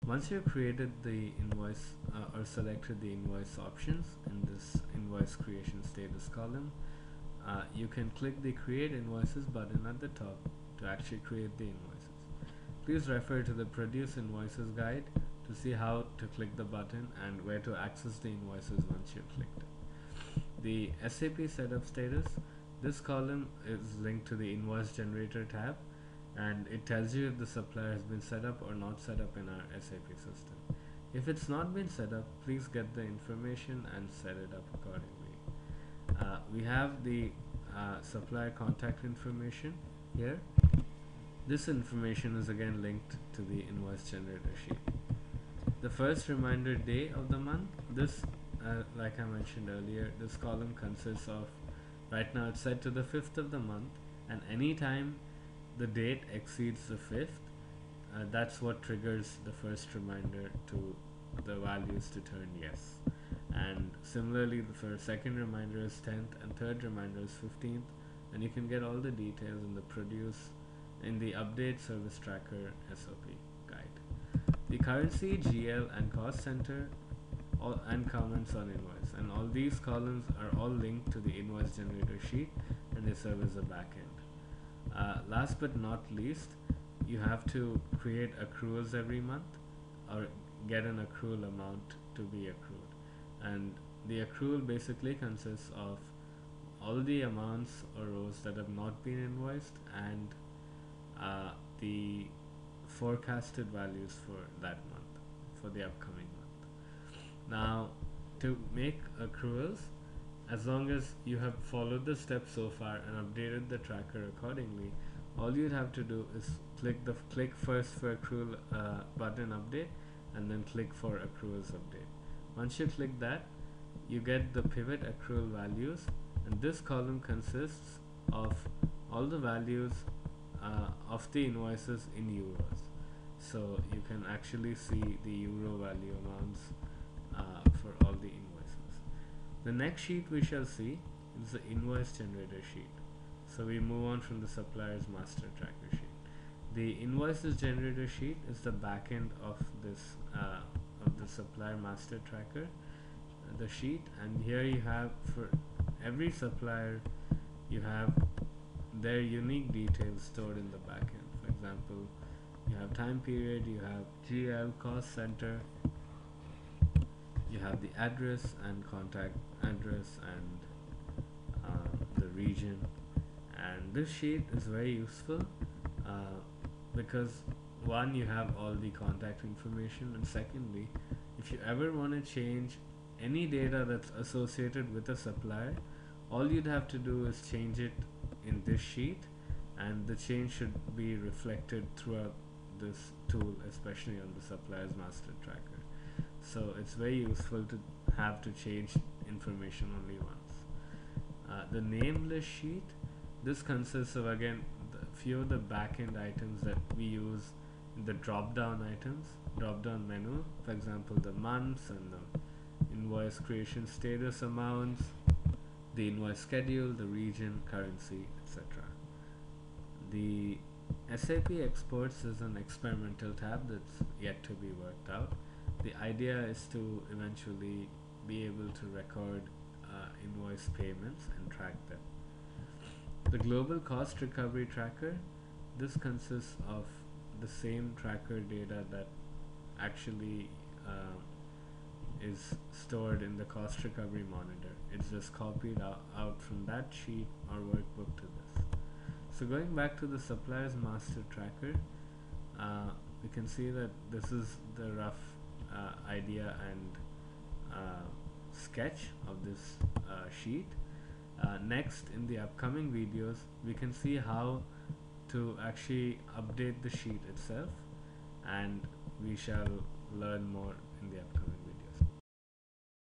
Once you've created the invoice or selected the invoice options in this invoice creation status column, you can click the create invoices button at the top to actually create the invoices. Please refer to the produce invoices guide to see how to click the button and where to access the invoices once you've clicked it. The SAP setup status, this column is linked to the invoice generator tab, and it tells you if the supplier has been set up or not set up in our SAP system. If it's not been set up, please get the information and set it up accordingly. We have the supplier contact information here. This information is again linked to the invoice generator sheet. The first reminder day of the month, this like I mentioned earlier, this column consists of, right now it's set to the 5th of the month, and anytime the date exceeds the 5th, that's what triggers the first reminder to the values to turn yes. And similarly, the second reminder is 10th and third reminder is 15th, and you can get all the details in the update service tracker SOP guide. The currency, GL, and cost center and comments on invoice, and all these columns are all linked to the invoice generator sheet, and they serve as a backend. Last but not least, you have to create accruals every month or get an accrual amount to be accrued, and the accrual basically consists of all the amounts or rows that have not been invoiced and the forecasted values for that month, for the upcoming month. Now, to make accruals, as long as you have followed the steps so far and updated the tracker accordingly, all you'd have to do is click first for accrual button update, and then click for accruals update. Once you click that, you get the pivot accrual values, and this column consists of all the values of the invoices in euros. So you can actually see the euro value amounts for all the invoices. The next sheet we shall see is the invoice generator sheet. So we move on from the supplier's master tracker sheet. The invoices generator sheet is the back end of this of the supplier master tracker, the sheet, and here you have, for every supplier, you have their unique details stored in the back end. For example, you have time period, you have GL, cost center, you have the address and contact address, and the region. And this sheet is very useful because one, you have all the contact information, and secondly, if you ever want to change any data that's associated with a supplier, all you'd have to do is change it in this sheet, and the change should be reflected throughout this tool, especially on the supplier's master tracker. So it's very useful to have to change information only once. The name list sheet, this consists of, again, a few of the backend items that we use in the drop-down menu. For example, the months and the invoice creation status amounts, the invoice schedule, the region, currency, etc. The SAP exports is an experimental tab that's yet to be worked out. The idea is to eventually be able to record invoice payments and track them. The global cost recovery tracker, this consists of the same tracker data that actually is stored in the cost recovery monitor. It's just copied out from that sheet or workbook to this. So going back to the supplier's master tracker, we can see that this is the rough idea and sketch of this sheet. Next, in the upcoming videos, we can see how to actually update the sheet itself, and we shall learn more in the upcoming